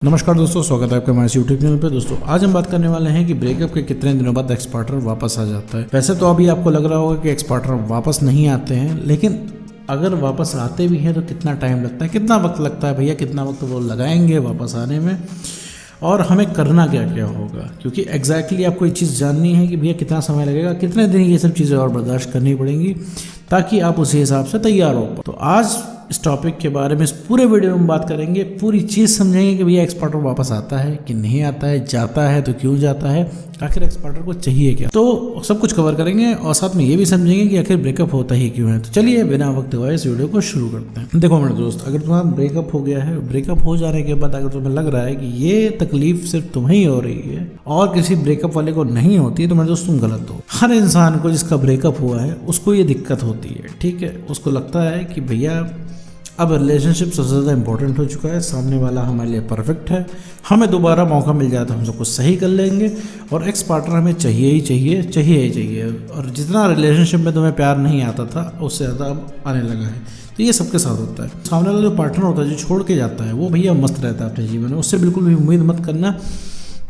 नमस्कार दोस्तों, स्वागत है आपका हमारे यूट्यूब चैनल पे। दोस्तों आज हम बात करने वाले हैं कि ब्रेकअप के कितने दिनों बाद एक्स पार्टनर वापस आ जाता है। वैसे तो अभी आपको लग रहा होगा कि एक्स पार्टनर वापस नहीं आते हैं, लेकिन अगर वापस आते भी हैं तो कितना टाइम लगता है, कितना वक्त लगता है भैया, कितना वक्त वो लगाएंगे वापस आने में, और हमें करना क्या क्या होगा। क्योंकि एग्जैक्टली आपको ये चीज़ जाननी है कि भैया कितना समय लगेगा, कितने दिन ये सब चीज़ें और बर्दाश्त करनी पड़ेंगी ताकि आप उसी हिसाब से तैयार हो। तो आज इस टॉपिक के बारे में इस पूरे वीडियो में बात करेंगे, पूरी चीज़ समझेंगे कि भैया एक्स पार्टनर वापस आता है कि नहीं आता है, जाता है तो क्यों जाता है, आखिर एक्स पार्टनर को चाहिए क्या। तो सब कुछ कवर करेंगे और साथ में ये भी समझेंगे कि आखिर ब्रेकअप होता ही क्यों है। तो चलिए बिना वक्त गवाए इस वीडियो को शुरू करते हैं। देखो मेरे दोस्त, अगर तुम्हारा ब्रेकअप हो गया है, ब्रेकअप हो जाने के बाद अगर तुम्हें लग रहा है कि ये तकलीफ सिर्फ तुम्हें ही हो रही है और किसी ब्रेकअप वाले को नहीं होती है, तो मेरे दोस्त तुम गलत हो। हर इंसान को जिसका ब्रेकअप हुआ है उसको ये दिक्कत होती है, ठीक है। उसको लगता है कि भैया अब रिलेशनशिप सबसे ज़्यादा इंपॉर्टेंट हो चुका है, सामने वाला हमारे लिए परफेक्ट है, हमें दोबारा मौका मिल जाए तो हम सब कुछ सही कर लेंगे, और एक्स पार्टनर हमें चाहिए ही चाहिए, चाहिए ही चाहिए। और जितना रिलेशनशिप में तुम्हें प्यार नहीं आता था उससे ज़्यादा अब आने लगा है। तो ये सबके साथ होता है। सामने वाला जो पार्टनर होता है, जो छोड़ के जाता है, वो भैया मस्त रहता है अपने जीवन में। उससे बिल्कुल भी उम्मीद मत करना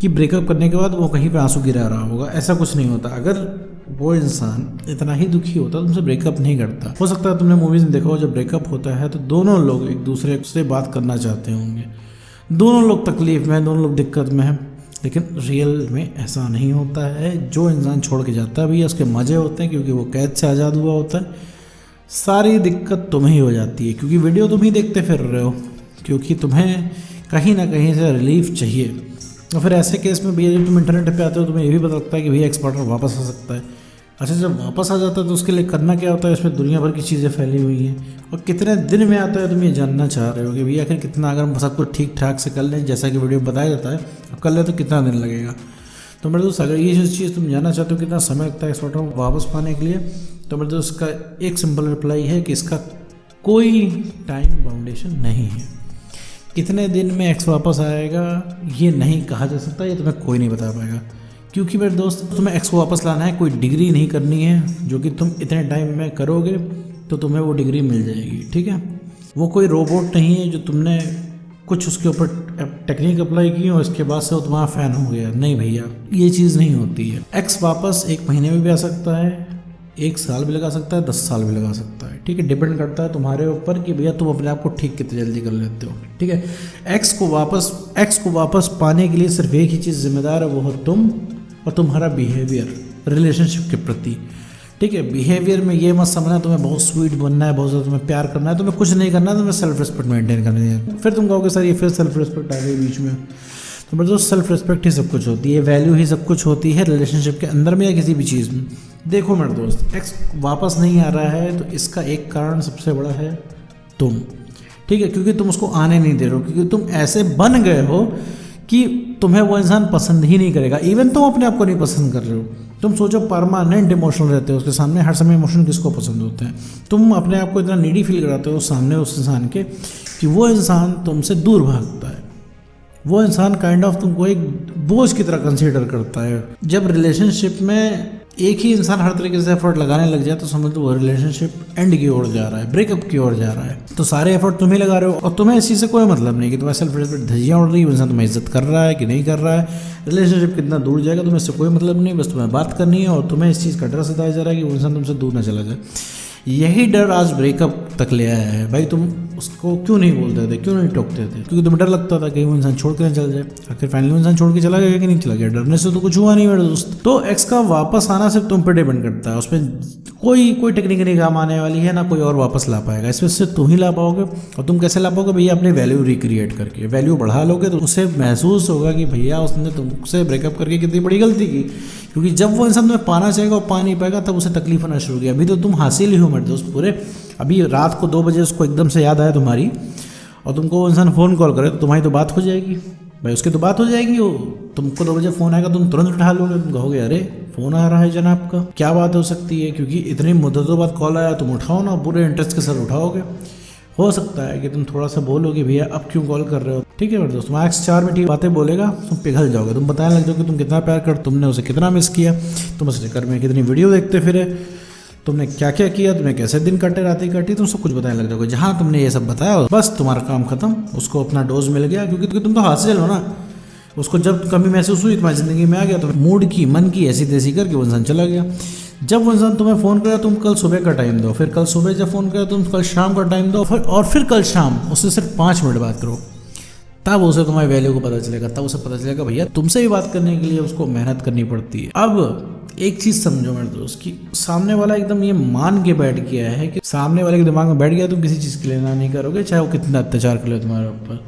कि ब्रेकअप करने के बाद वो कहीं पे आंसू गिरा रहा होगा, ऐसा कुछ नहीं होता। अगर वो इंसान इतना ही दुखी होता तो तुमसे ब्रेकअप नहीं करता। हो सकता है तुमने मूवीज में देखा हो, जब ब्रेकअप होता है तो दोनों लोग एक दूसरे से बात करना चाहते होंगे, दोनों लोग तकलीफ में हैं, दोनों लोग दिक्कत में हैं, लेकिन रियल में ऐसा नहीं होता है। जो इंसान छोड़ के जाता है भैया उसके मज़े होते हैं, क्योंकि वो कैद से आज़ाद हुआ होता है। सारी दिक्कत तुम्हें ही हो जाती है, क्योंकि वीडियो तुम ही देखते फिर रहे हो, क्योंकि तुम्हें कहीं ना कहीं से रिलीफ चाहिए। और फिर ऐसे केस में भैया जब तुम इंटरनेट पे आते हो तुम्हें ये भी पता लगता है कि भैया एक्स पार्टनर वापस आ सकता है। अच्छा, जब वापस आ जाता है तो उसके लिए करना क्या होता है, इसमें दुनिया भर की चीज़ें फैली हुई हैं, और कितने दिन में आता है तुम ये जानना चाह रहे हो कि भैया आखिर कितना, अगर हम सब कुछ ठीक ठाक से कर लें जैसा कि वीडियो में बताया जाता है, अब कर लें तो कितना दिन लगेगा। तो मेरे दोस्त, अगर ये चीज़ तुम जानना चाहते हो कितना समय लगता है एक्स पार्टनर वापस पाने के लिए, तो मेरे दोस्त इसका एक सिंपल रिप्लाई है कि इसका कोई टाइम बाउंडेशन नहीं है। कितने दिन में एक्स वापस आएगा ये नहीं कहा जा सकता, ये तुम्हें कोई नहीं बता पाएगा। क्योंकि मेरे दोस्त, तुम्हें एक्स को वापस लाना है, कोई डिग्री नहीं करनी है जो कि तुम इतने टाइम में करोगे तो तुम्हें वो डिग्री मिल जाएगी, ठीक है। वो कोई रोबोट नहीं है जो तुमने कुछ उसके ऊपर टेक्निक अप्लाई की और इसके बाद से वो तुम्हारा फ़ैन हो गया। नहीं भैया, ये चीज़ नहीं होती है। एक्स वापस 1 महीने में भी आ सकता है, 1 साल भी लगा सकता है, 10 साल भी लगा सकता है, ठीक है। डिपेंड करता है तुम्हारे ऊपर कि भैया तुम अपने आप को ठीक कितनी जल्दी कर लेते हो, ठीक है। एक्स को वापस पाने के लिए सिर्फ एक ही चीज़ जिम्मेदार है, वो हो तुम और तुम्हारा बिहेवियर रिलेशनशिप के प्रति, ठीक है। बिहेवियर में ये मत समझना तुम्हें बहुत स्वीट बनना है, बहुत ज़्यादा तुम्हें प्यार करना है, तुम्हें कुछ नहीं करना है, तुम्हें सेल्फ रिस्पेक्ट मेंटेन करनी है। फिर तुम कहोगे सर ये फिर सेल्फ रिस्पेक्ट आ गई बीच में। तो मेरे दोस्त, सेल्फ रिस्पेक्ट ही सब कुछ होती है, वैल्यू ही सब कुछ होती है रिलेशनशिप के अंदर में या किसी भी चीज़ में। देखो मेरे दोस्त, एक्स वापस नहीं आ रहा है तो इसका एक कारण सबसे बड़ा है तुम, ठीक है। क्योंकि तुम उसको आने नहीं दे रहे हो, क्योंकि तुम ऐसे बन गए हो कि तुम्हें वो इंसान पसंद ही नहीं करेगा। इवन तुम अपने आप को नहीं पसंद कर रहे हो। तुम सोचो, परमानेंट इमोशनल रहते हो उसके सामने, हर समय इमोशन किसको पसंद होते हैं। तुम अपने आप को इतना नीडी फील कराते हो सामने उस इंसान के कि वो इंसान तुमसे दूर भागता है। वो इंसान काइंड ऑफ तुमको एक बोझ की तरह कंसीडर करता है। जब रिलेशनशिप में एक ही इंसान हर तरीके से एफर्ट लगाने लग जाए तो समझ लो वो रिलेशनशिप एंड की ओर जा रहा है, ब्रेकअप की ओर जा रहा है। तो सारे एफर्ट तुम ही लगा रहे हो और तुम्हें इस चीज़ से कोई मतलब नहीं कि तुम्हें सेल्फ रिस्पेक्ट धज्जियाँ उड़ रही है, इंसान तुम्हें इज्जत कर रहा है कि नहीं कर रहा है, रिलेशनशिप कितना दूर जाएगा तुम्हें इससे कोई मतलब नहीं। बस तुम्हें बात करनी है और तुम्हें इस चीज़ का डर सताया जा रहा है कि वो इंसान तुमसे दूर ना चला जाए। यही डर आज ब्रेकअप तक ले आया है। भाई तुम उसको क्यों नहीं बोलते थे, क्यों नहीं टोकते थे? क्योंकि तुम्हें डर लगता था कि वो इंसान छोड़ के ना चल जाए। आखिर फाइनली इंसान छोड़ के चला गया कि नहीं चला गया? डरने से तो कुछ हुआ नहीं मेरे दोस्त। तो एक्स का वापस आना सिर्फ तुम पे डिपेंड करता है, उसमें कोई टेक्निक नहीं काम आने वाली है, ना कोई और वापस ला पाएगा। इसमें सिर्फ तुम ही ला पाओगे। और तुम कैसे ला पाओगे भैया? अपनी वैल्यू रिक्रिएट करके। वैल्यू बढ़ा लोगे तो उसे महसूस होगा कि भैया उसने तुमसे ब्रेकअप करके कितनी बड़ी गलती की। क्योंकि जब वो इंसान तुम्हें पाना चाहेगा और पा नहीं पाएगा तब उसे तकलीफ होना शुरू होगी। अभी तो तुम हासिल ही हो मेरे दोस्त पूरे। अभी रात को 2 बजे उसको एकदम से याद आया तुम्हारी और तुमको वो इंसान फ़ोन कॉल करे तो तुम्हारी तो बात हो जाएगी भाई, उसकी तो बात हो जाएगी। वो तुमको 2 बजे फ़ोन आएगा, तुम तुरंत उठा लोगे, तुम कहोगे अरे फ़ोन आ रहा है जनाब का, क्या बात हो सकती है। क्योंकि इतनी मुद्दतों बाद कॉल आया, तुम उठाओ ना, पूरे इंटरेस्ट के साथ उठाओगे। हो सकता है कि तुम थोड़ा सा बोलोगे भैया अब क्यों कॉल कर रहे हो, ठीक है मेरे दोस्त। मैक्स 4 मिनट बातें बोलेगा, तुम पिघल जाओगे, तुम बताने लग जाओगे तुम कितना प्यार कर, तुमने उसे कितना मिस किया, तुम उस चक्कर में कितनी वीडियो देखते फिरे। तुमने क्या क्या किया, तुम्हें कैसे दिन कटे, रातें कटी, तुम सब कुछ बताने लग जाओगे। जहाँ तुमने ये सब बताया बस तुम्हारा काम खत्म, उसको अपना डोज मिल गया, क्योंकि तुम तो हाथ से चलो ना। उसको जब कमी महसूस हुई तुम्हारी ज़िंदगी में आ गया, तो मूड की मन की ऐसी तैसी करके वो इंसान चला गया। जब वो इंसान तुम्हें फ़ोन करे तुम कल सुबह का टाइम दो, फिर कल सुबह जब फ़ोन करे तुम कल शाम का टाइम दो, और फिर कल शाम उससे सिर्फ 5 मिनट बात करो, तब उसे तुम्हारी वैल्यू को पता चलेगा। तब उसे पता चलेगा भैया तुमसे भी बात करने के लिए उसको मेहनत करनी पड़ती है। अब एक चीज़ समझो मेरे दोस्त कि सामने वाला एकदम ये मान के बैठ गया है कि सामने वाले के दिमाग में बैठ गया तुम किसी चीज़ के लिए ना नहीं करोगे, चाहे वो कितना अत्याचार कर ले तुम्हारे ऊपर।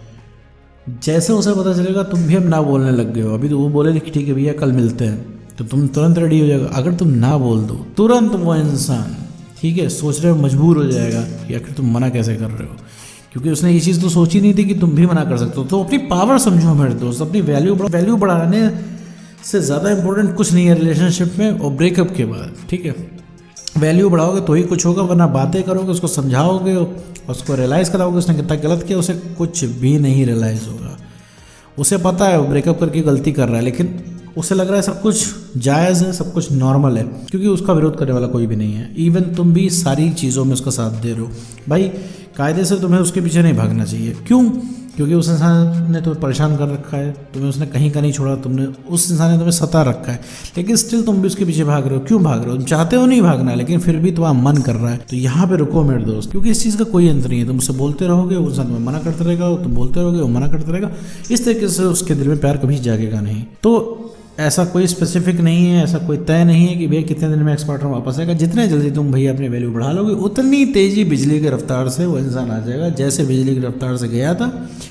जैसे उसे पता चलेगा तुम भी अब ना बोलने लग गए हो, अभी तो वो बोले कि ठीक है भैया कल मिलते हैं, तो तुम तुरंत रेडी हो जाएगा। अगर तुम ना बोल दो तुरंत वो इंसान ठीक है सोचने में मजबूर हो जाएगा कि आखिर तुम मना कैसे कर रहे हो, क्योंकि उसने ये चीज़ तो सोची नहीं थी कि तुम भी मना कर सकते हो। तो अपनी पावर समझो मेरे दोस्त, अपनी वैल्यू बढ़ाने से ज़्यादा इंपॉर्टेंट कुछ नहीं है रिलेशनशिप में और ब्रेकअप के बाद। ठीक है, वैल्यू बढ़ाओगे तो ही कुछ होगा, वरना बातें करोगे, उसको समझाओगे, उसको रियलाइज़ कराओगे उसने कितना गलत किया, उसे कुछ भी नहीं रियलाइज़ होगा। उसे पता है वो ब्रेकअप करके गलती कर रहा है, लेकिन उसे लग रहा है सब कुछ जायज़ है, सब कुछ नॉर्मल है, क्योंकि उसका विरोध करने वाला कोई भी नहीं है। इवन तुम भी सारी चीज़ों में उसका साथ दे रहे हो। भाई कायदे से तुम्हें उसके पीछे नहीं भागना चाहिए। क्यों? क्योंकि उस इंसान ने तुम्हें परेशान कर रखा है, तुम्हें उसने कहीं का नहीं छोड़ा, तुमने उस इंसान ने तुम्हें सता रखा है, लेकिन स्टिल तुम भी उसके पीछे भाग रहे हो। क्यों भाग रहे हो? तुम चाहते हो नहीं भागना, लेकिन फिर भी तुम्हारा मन कर रहा है। तो यहाँ पे रुको मेरे दोस्त, क्योंकि इस चीज़ का कोई अंत नहीं है। तुम उससे बोलते रहोगे, वो इंसान तुम्हें मना करता रहेगा, तुम बोलते रहोगे, वो मना करता रहेगा। इस तरीके से उसके दिल में प्यार कभी जागेगा नहीं। तो ऐसा कोई स्पेसिफिक नहीं है, ऐसा कोई तय नहीं है कि भैया कितने दिन में एक्स पार्टनर वापस आएगा। जितने जल्दी तुम भैया अपनी वैल्यू बढ़ा लोगे, उतनी तेजी बिजली की रफ्तार से वो इंसान आ जाएगा। जैसे बिजली की रफ्तार से गया था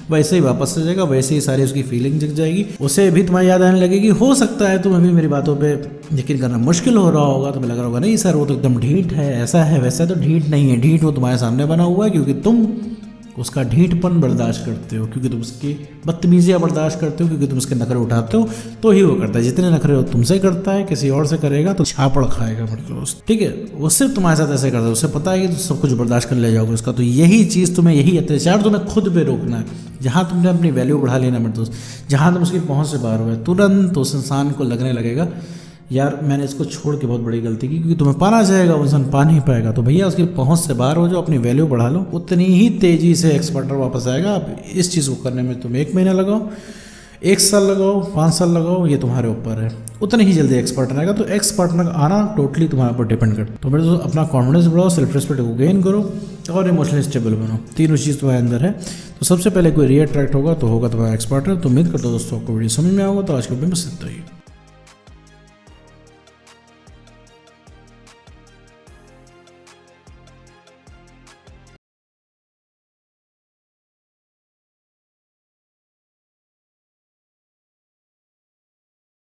वैसे ही वापस आ जाएगा, वैसे ही सारी उसकी फीलिंग जग जाएगी, उसे भी तुम्हारी याद आने लगेगी। हो सकता है तुम अभी मेरी बातों पे यकीन करना मुश्किल हो रहा होगा, तुम्हें लग रहा होगा नहीं सर वो तो एकदम ढीठ है, ऐसा है वैसा। तो ढीठ नहीं है, ढीठ वो तुम्हारे सामने बना हुआ है, क्योंकि तुम उसका ढीठपन बर्दाश्त करते हो, क्योंकि तुम उसकी बदतमीजियाँ बर्दाश्त करते हो, क्योंकि तुम उसके नखरे उठाते हो, तो ही वो करता है। जितने नखरे हो तुमसे करता है, किसी और से करेगा तो छापड़ खाएगा मेरे दोस्त। ठीक है, वो सिर्फ तुम्हारे साथ ऐसे करता है, उसे पता है कि तुम सब कुछ बर्दाश्त कर ले जाओगे उसका। तो यही चीज़ तुम्हें, यही अत्याचार तुम्हें खुद पे रोकना है। जहाँ तुमने अपनी वैल्यू बढ़ा लेना मेरे दोस्त, जहाँ तुम उसकी पहुँच से बाहर हुए, तुरंत उस इंसान को लगने लगेगा यार मैंने इसको छोड़ के बहुत बड़ी गलती की, क्योंकि तुम्हें पाना चाहेगा, वो इंसान पा नहीं पाएगा। तो भैया उसकी पहुंच से बाहर हो जाओ, अपनी वैल्यू बढ़ा लो, उतनी ही तेज़ी से एक्स पार्टनर वापस आएगा। अब इस चीज़ को करने में तुम 1 महीना लगाओ, 1 साल लगाओ, 5 साल लगाओ, ये तुम्हारे ऊपर है। उतनी ही जल्दी एक्स पार्टनर आएगा। तो एक्स पार्टनर का आना टोटली तुम्हारे ऊपर डिपेंड करता है। तो मेरे दोस्त अपना कॉन्फिडेंस बढ़ाओ, सेल्फ रिस्पेक्ट को गेन करो और इमोशनली स्टेबल बनो। तीनों चीज़ तुम्हारे अंदर है। तो सबसे पहले कोई रीअट्रैक्ट होगा तो होगा तुम्हारा एक्स पार्टनर। तो उम्मीद करता हूँ दोस्तों आपको वीडियो समझ में आएगा। तो आज के वीडियो में बस इतना ही।